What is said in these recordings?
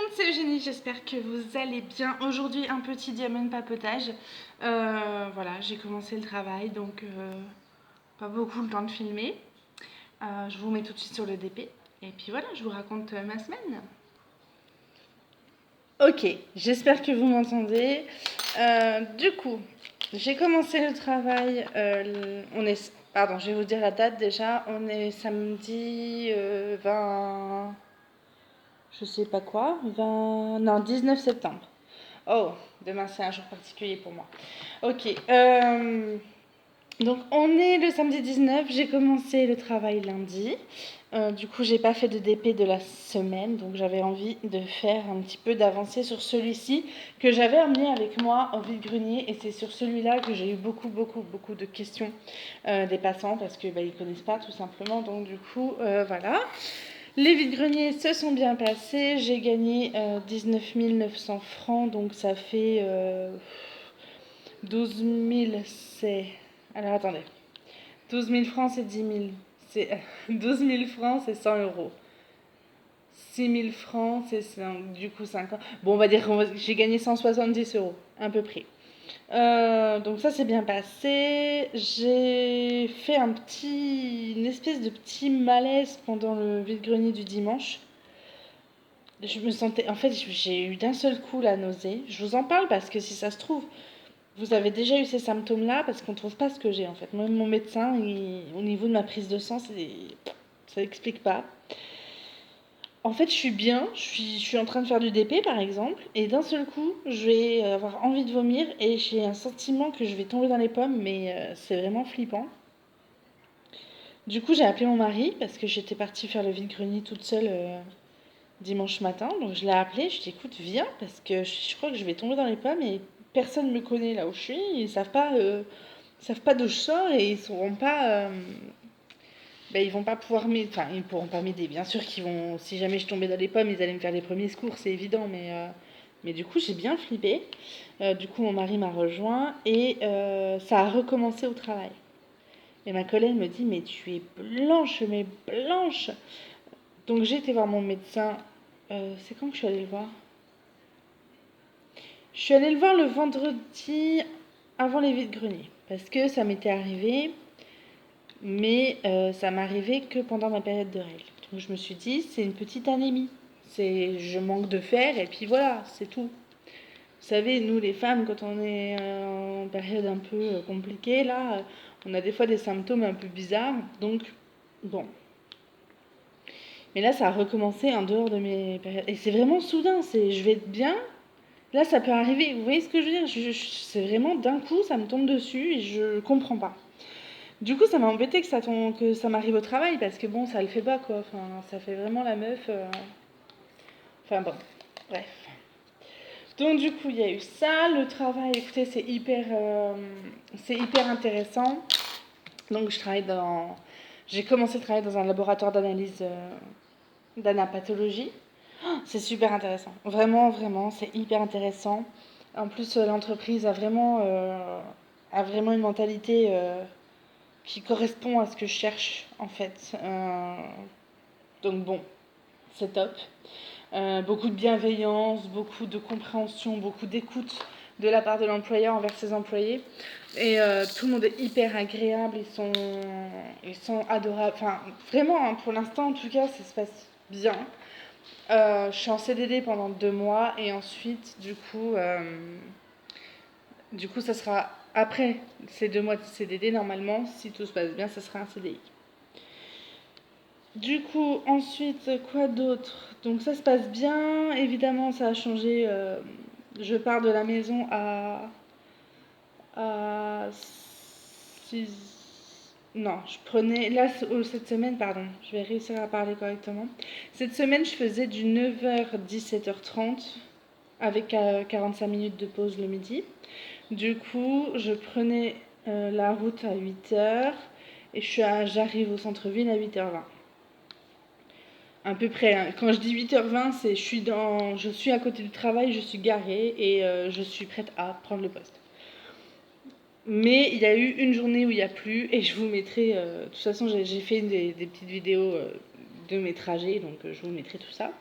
monde, c'est Eugénie, j'espère que vous allez bien. Aujourd'hui, un petit diamant papotage. Voilà, j'ai commencé le travail, donc pas beaucoup le temps de filmer. Je vous mets tout de suite sur le DP. Et puis voilà, je vous raconte ma semaine. Ok, j'espère que vous m'entendez. Du coup, j'ai commencé le travail. Pardon, je vais vous dire la date déjà. On est samedi 20... Je sais pas quoi. 20... Non, 19 septembre. Oh, demain c'est un jour particulier pour moi. Ok. Donc on est le samedi 19, j'ai commencé le travail lundi. Du coup, j'ai pas fait de DP de la semaine, donc j'avais envie de faire un petit peu d'avancer sur celui-ci que j'avais amené avec moi au vide-grenier, et c'est sur celui-là que j'ai eu beaucoup de questions des passants parce que ils connaissent pas tout simplement. Donc du coup, voilà. Les vides-greniers se sont bien passés. J'ai gagné 19 900 francs, donc ça fait 12 000, c'est... Alors attendez. 12 000 francs, c'est 10 000. C'est 12 000 francs, c'est 100 euros. 6 000 francs, c'est du coup 50. Bon, on va dire que j'ai gagné 170 euros, à peu près. Donc ça s'est bien passé. J'ai fait une espèce de petit malaise pendant le vide-grenier du dimanche. Je me sentais, en fait, j'ai eu d'un seul coup la nausée. Je vous en parle parce que si ça se trouve, vous avez déjà eu ces symptômes-là, parce qu'on ne trouve pas ce que j'ai en fait. Même mon médecin, au niveau de ma prise de sang, ça n'explique pas. En fait, je suis bien, je suis en train de faire du DP par exemple, et d'un seul coup, je vais avoir envie de vomir et j'ai un sentiment que je vais tomber dans les pommes, mais c'est vraiment flippant. Du coup, j'ai appelé mon mari parce que j'étais partie faire le vide-grenier toute seule dimanche matin. Donc je l'ai appelé, je lui ai dit écoute, viens parce que je crois que je vais tomber dans les pommes et personne ne me connaît là où je suis. Ils savent pas d'où je sors et ils sauront pas. Ils vont pas pouvoir m'aider. Enfin, ils pourront pas m'aider. Bien sûr qu'ils vont. Si jamais je tombais dans les pommes, ils allaient me faire les premiers secours, c'est évident. Mais du coup, j'ai bien flippé. Du coup, mon mari m'a rejoint et ça a recommencé au travail. Et ma collègue me dit mais tu es blanche, mais blanche. Donc j'ai été voir mon médecin. C'est quand que je suis allée le voir? Je suis allée le voir le vendredi avant les vides-greniers. Parce que ça m'était arrivé, mais ça m'arrivait que pendant ma période de règles. Donc je me suis dit, c'est une petite anémie. Je manque de fer et puis voilà, c'est tout. Vous savez, nous les femmes, quand on est en période un peu compliquée, là, on a des fois des symptômes un peu bizarres. Donc, bon. Mais là, ça a recommencé en dehors de mes périodes. Et c'est vraiment soudain, je vais être bien. Là, ça peut arriver. Vous voyez ce que je veux dire? C'est vraiment d'un coup, ça me tombe dessus et je comprends pas. Du coup, ça m'a embêté que ça m'arrive au travail parce que bon, ça le fait pas quoi. Enfin, ça fait vraiment la meuf. Enfin bon, bref. Donc du coup, il y a eu ça. Le travail, écoutez, c'est hyper intéressant. Donc j'ai commencé à travailler dans un laboratoire d'analyse d'anapathologie. C'est super intéressant. Vraiment, c'est hyper intéressant. En plus, l'entreprise a vraiment une mentalité qui correspond à ce que je cherche, en fait. Donc bon, c'est top. Beaucoup de bienveillance, beaucoup de compréhension, beaucoup d'écoute de la part de l'employeur envers ses employés. Et tout le monde est hyper agréable, ils sont adorables. Enfin, vraiment, hein, pour l'instant, en tout cas, ça se passe bien. Je suis en CDD pendant 2 mois et ensuite, du coup, ça sera après ces 2 mois de CDD, normalement, si tout se passe bien, ça sera un CDI. Du coup, ensuite, quoi d'autre? Donc ça se passe bien, évidemment, ça a changé. Je pars de la maison à 6... Non, je prenais... Là, cette semaine, pardon, je vais réussir à parler correctement. Cette semaine, je faisais du 9h-17h30 avec 45 minutes de pause le midi. Du coup, je prenais la route à 8h et j'arrive au centre-ville à 8h20. À peu près, hein. Quand je dis 8h20, je suis à côté du travail, je suis garée et je suis prête à prendre le poste. Mais il y a eu une journée où il n'y a plus et je vous mettrai... de toute façon, j'ai fait des petites vidéos de mes trajets, donc je vous mettrai tout ça.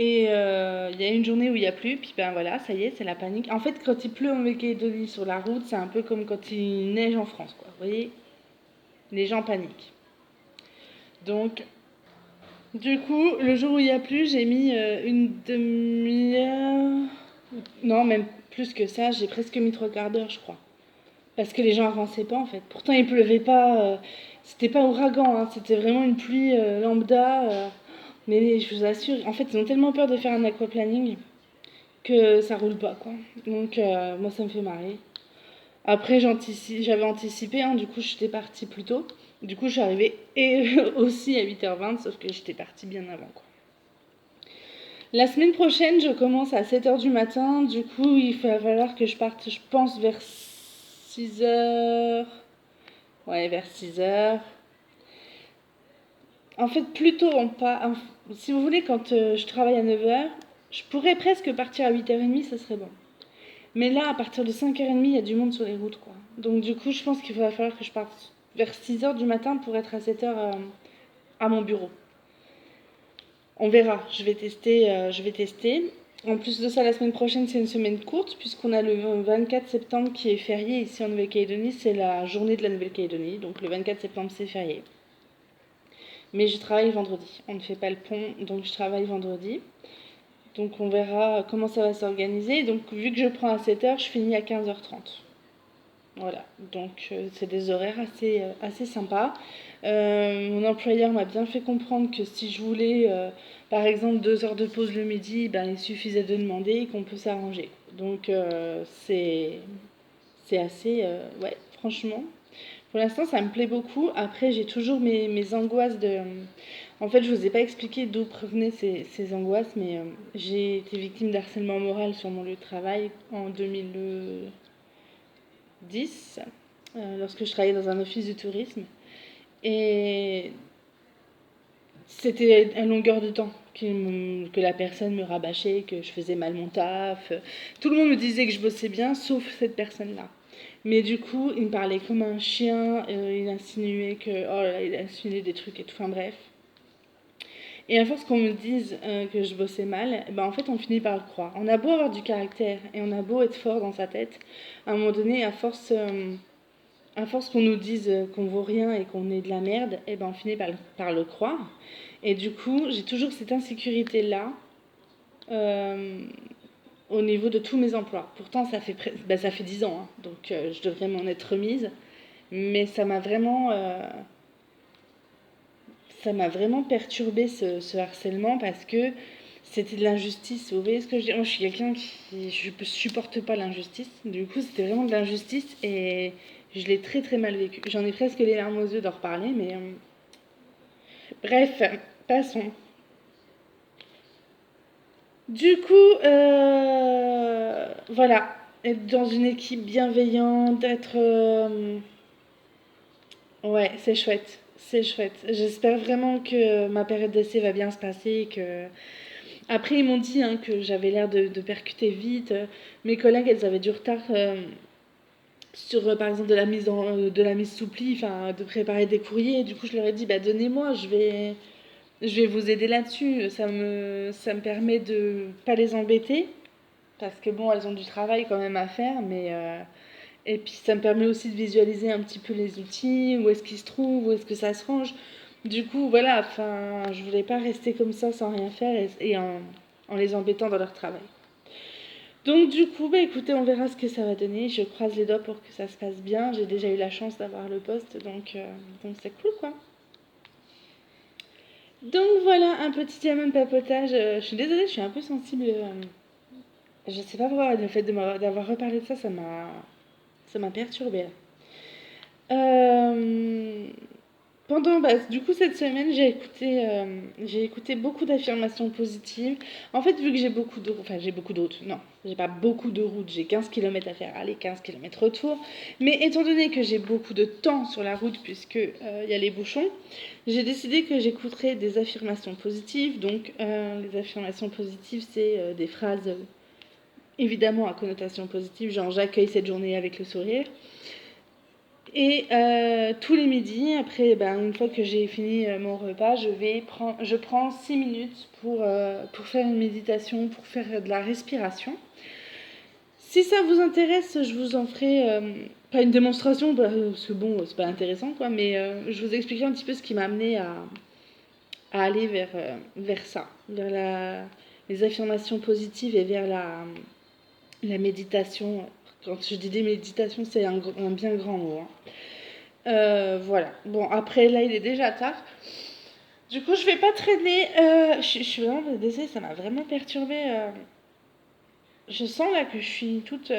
Et il y a une journée où il n'y a plu, puis ben voilà, ça y est, c'est la panique. En fait, quand il pleut en Nouvelle-Calédonie sur la route, c'est un peu comme quand il neige en France, quoi. Vous voyez, les gens paniquent. Donc, du coup, le jour où il n'y a plu, j'ai mis une demi-heure. Non, même plus que ça, j'ai presque mis 3/4 d'heure, je crois. Parce que les gens avançaient pas, en fait. Pourtant, il pleuvait pas. C'était pas ouragan, hein, c'était vraiment une pluie lambda. Mais je vous assure, en fait, ils ont tellement peur de faire un aquaplaning que ça roule pas, quoi. Donc, moi, ça me fait marrer. Après, j'avais anticipé, hein, du coup, j'étais partie plus tôt. Du coup, je suis arrivée et aussi à 8h20, sauf que j'étais partie bien avant, quoi. La semaine prochaine, je commence à 7h du matin. Du coup, il va falloir que je parte, je pense, vers 6h. Ouais, vers 6h. En fait, plutôt si vous voulez, quand je travaille à 9h, je pourrais presque partir à 8h30, ça serait bon. Mais là, à partir de 5h30, il y a du monde sur les routes, quoi. Donc, du coup, je pense qu'il va falloir que je parte vers 6h du matin pour être à 7h à mon bureau. On verra, je vais tester. En plus de ça, la semaine prochaine, c'est une semaine courte, puisqu'on a le 24 septembre qui est férié ici en Nouvelle-Calédonie. C'est la journée de la Nouvelle-Calédonie, donc le 24 septembre, c'est férié. Mais je travaille vendredi. On ne fait pas le pont, donc je travaille vendredi. Donc on verra comment ça va s'organiser. Donc vu que je prends à 7h, je finis à 15h30. Voilà, donc c'est des horaires assez sympas. Mon employeur m'a bien fait comprendre que si je voulais, par exemple, 2 heures de pause le midi, ben, il suffisait de demander et qu'on peut s'arranger. Donc c'est assez... ouais, franchement. Pour l'instant, ça me plaît beaucoup. Après, j'ai toujours mes angoisses de... En fait, je ne vous ai pas expliqué d'où provenaient ces angoisses, mais j'ai été victime d'harcèlement moral sur mon lieu de travail en 2010, lorsque je travaillais dans un office de tourisme. Et c'était à longueur de temps que la personne me rabâchait, que je faisais mal mon taf. Tout le monde me disait que je bossais bien, sauf cette personne-là. Mais du coup, il me parlait comme un chien, il insinuait que, oh là là, il insinuait des trucs et tout, enfin bref. Et à force qu'on me dise que je bossais mal, ben en fait on finit par le croire. On a beau avoir du caractère et on a beau être fort dans sa tête, à un moment donné, à force qu'on nous dise qu'on vaut rien et qu'on est de la merde, et ben on finit par le croire. Et du coup, j'ai toujours cette insécurité-là euh, au niveau de tous mes emplois. Pourtant, ça fait 10 ans, hein, donc je devrais m'en être remise. Mais ça m'a vraiment perturbé ce harcèlement parce que c'était de l'injustice. Vous voyez ce que je veux dire? Moi, je suis quelqu'un qui je ne supporte pas l'injustice. Du coup, c'était vraiment de l'injustice et je l'ai très très mal vécu. J'en ai presque les larmes aux yeux d'en reparler, mais bref, passons. Du coup, voilà, être dans une équipe bienveillante, ouais, c'est chouette. C'est chouette. J'espère vraiment que ma période d'essai va bien se passer. Après, ils m'ont dit hein, que j'avais l'air de percuter vite. Mes collègues, elles avaient du retard sur, par exemple, de la mise sous pli, enfin, de préparer des courriers. Du coup, je leur ai dit, bah, donnez-moi, je vais vous aider là-dessus. Ça me permet de pas les embêter. Parce que bon, elles ont du travail quand même à faire, mais et puis ça me permet aussi de visualiser un petit peu les outils, où est-ce qu'ils se trouvent, où est-ce que ça se range. Du coup, voilà, enfin, je voulais pas rester comme ça sans rien faire et en les embêtant dans leur travail. Donc du coup, bah écoutez, on verra ce que ça va donner. Je croise les doigts pour que ça se passe bien. J'ai déjà eu la chance d'avoir le poste, donc c'est cool quoi. Donc voilà, un petit diamant de papotage. Je suis désolée, je suis un peu sensible. Je sais pas pourquoi, le fait d'avoir reparlé de ça, ça m'a perturbée là. Euh, du coup, cette semaine, j'ai écouté beaucoup d'affirmations positives. En fait, vu que j'ai beaucoup de routes, non, j'ai pas beaucoup de routes, j'ai 15 km à faire aller, 15 km retour. Mais étant donné que j'ai beaucoup de temps sur la route, puisque y a les bouchons, j'ai décidé que j'écouterais des affirmations positives. Donc, les affirmations positives, c'est des phrases évidemment à connotation positive, genre j'accueille cette journée avec le sourire. Et tous les midis, après, ben, une fois que j'ai fini mon repas, je prends 6 minutes pour faire une méditation, pour faire de la respiration. Si ça vous intéresse, je vous en ferai pas une démonstration, parce que bon, c'est pas intéressant, quoi, mais je vous expliquerai un petit peu ce qui m'a amené à aller vers ça, vers les affirmations positives et vers la méditation. Quand je dis des méditations, c'est un bien grand mot. Hein. Voilà. Bon, après, là, il est déjà tard. Du coup, je vais pas traîner. Je suis vraiment désolée, ça m'a vraiment perturbée. Je sens là que je suis toute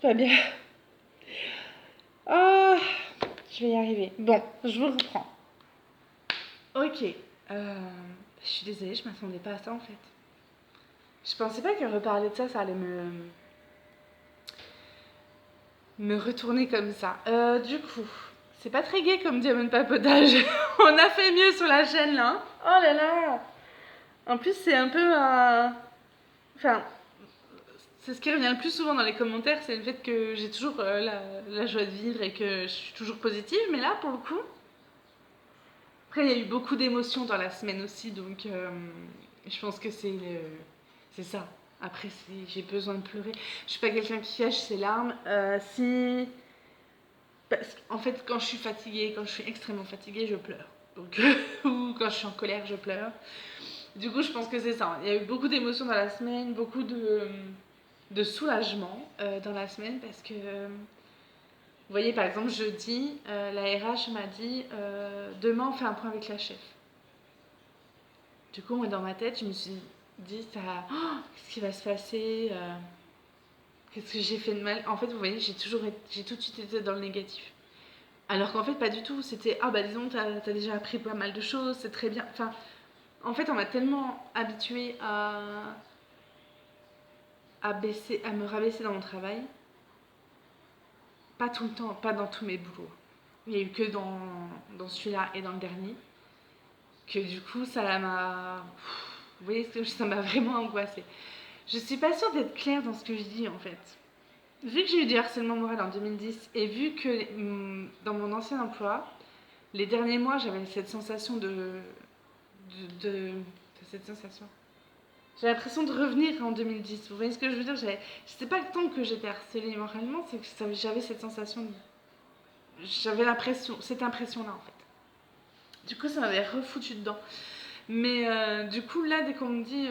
pas bien. Ah, je vais y arriver. Bon, je vous reprends. Ok. Je suis désolée, je m'attendais pas à ça en fait. Je pensais pas que reparler de ça, ça allait me retourner comme ça. Du coup, c'est pas très gai comme diamant papotage. On a fait mieux sur la chaîne là. Hein. Oh là là. En plus, c'est un peu enfin, c'est ce qui revient le plus souvent dans les commentaires, c'est le fait que j'ai toujours la joie de vivre et que je suis toujours positive. Mais là, pour le coup, après, il y a eu beaucoup d'émotions dans la semaine aussi, donc je pense que c'est ça. Après, si j'ai besoin de pleurer, je suis pas quelqu'un qui cache ses larmes. Si en fait, quand je suis fatiguée, quand je suis extrêmement fatiguée, je pleure. Donc, ou quand je suis en colère, je pleure. Du coup, je pense que c'est ça. Il y a eu beaucoup d'émotions dans la semaine, beaucoup de soulagement dans la semaine parce que, vous voyez, par exemple, jeudi, la RH m'a dit demain, on fait un point avec la chef. Du coup, moi, dans ma tête, je me suis dit ça, oh, qu'est-ce qui va se passer qu'est-ce que j'ai fait de mal. En fait, vous voyez, j'ai tout de suite été dans le négatif. Alors qu'en fait, pas du tout. C'était, ah bah disons, t'as déjà appris pas mal de choses, c'est très bien. Enfin, en fait, on m'a tellement habituée à me rabaisser dans mon travail. Pas tout le temps, pas dans tous mes boulots. Il n'y a eu que dans celui-là et dans le dernier. Que du coup, ça m'a. Vous voyez, ça m'a vraiment angoissée. Je suis pas sûre d'être claire dans ce que je dis en fait. Vu que j'ai eu du harcèlement moral en 2010 et vu que dans mon ancien emploi, les derniers mois, j'avais cette sensation de cette sensation. J'ai l'impression de revenir en 2010. Vous voyez ce que je veux dire? C'était pas le temps que j'étais harcelée moralement, c'est que j'avais cette sensation. J'avais cette impression-là en fait. Du coup, ça m'avait refoutu dedans. Mais du coup, là, dès qu'on me dit,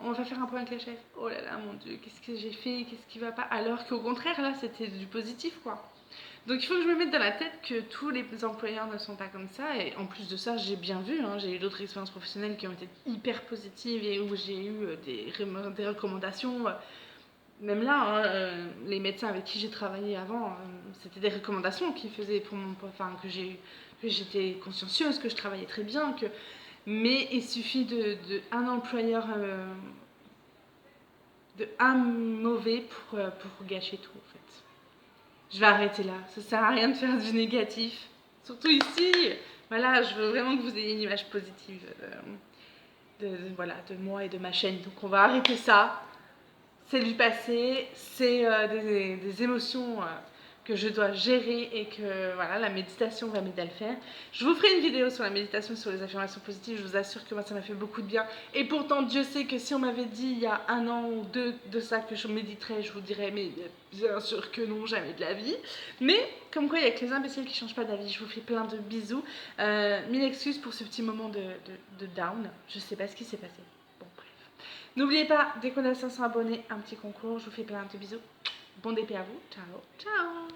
on va faire un point avec les chefs. Oh là là, mon Dieu, qu'est-ce que j'ai fait? Qu'est-ce qui va pas? Alors qu'au contraire, là, c'était du positif, quoi. Donc il faut que je me mette dans la tête que tous les employeurs ne sont pas comme ça. Et en plus de ça, j'ai bien vu, hein, j'ai eu d'autres expériences professionnelles qui ont été hyper positives et où j'ai eu des recommandations. Même là, hein, les médecins avec qui j'ai travaillé avant, c'était des recommandations qu'ils faisaient pour mon, enfin, que j'étais consciencieuse, que je travaillais très bien, mais il suffit un employeur, de un mauvais pour gâcher tout en fait. Je vais arrêter là, ça sert à rien de faire du négatif. Surtout ici, voilà, je veux vraiment que vous ayez une image positive voilà, de moi et de ma chaîne. Donc on va arrêter ça. C'est du passé, c'est des émotions que je dois gérer et que voilà, la méditation va m'aider à le faire. Je vous ferai une vidéo sur la méditation, sur les affirmations positives, je vous assure que moi ça m'a fait beaucoup de bien. Et pourtant Dieu sait que si on m'avait dit il y a 1 an ou 2 de ça que je méditerais, je vous dirais mais bien sûr que non, jamais de la vie. Mais comme quoi il n'y a que les imbéciles qui ne changent pas d'avis. Je vous fais plein de bisous. Mille excuses pour ce petit moment de down, je sais pas ce qui s'est passé. Bon bref. N'oubliez pas, dès qu'on a 500 abonnés, un petit concours. Je vous fais plein de bisous. Bon DP à vous. Ciao, ciao.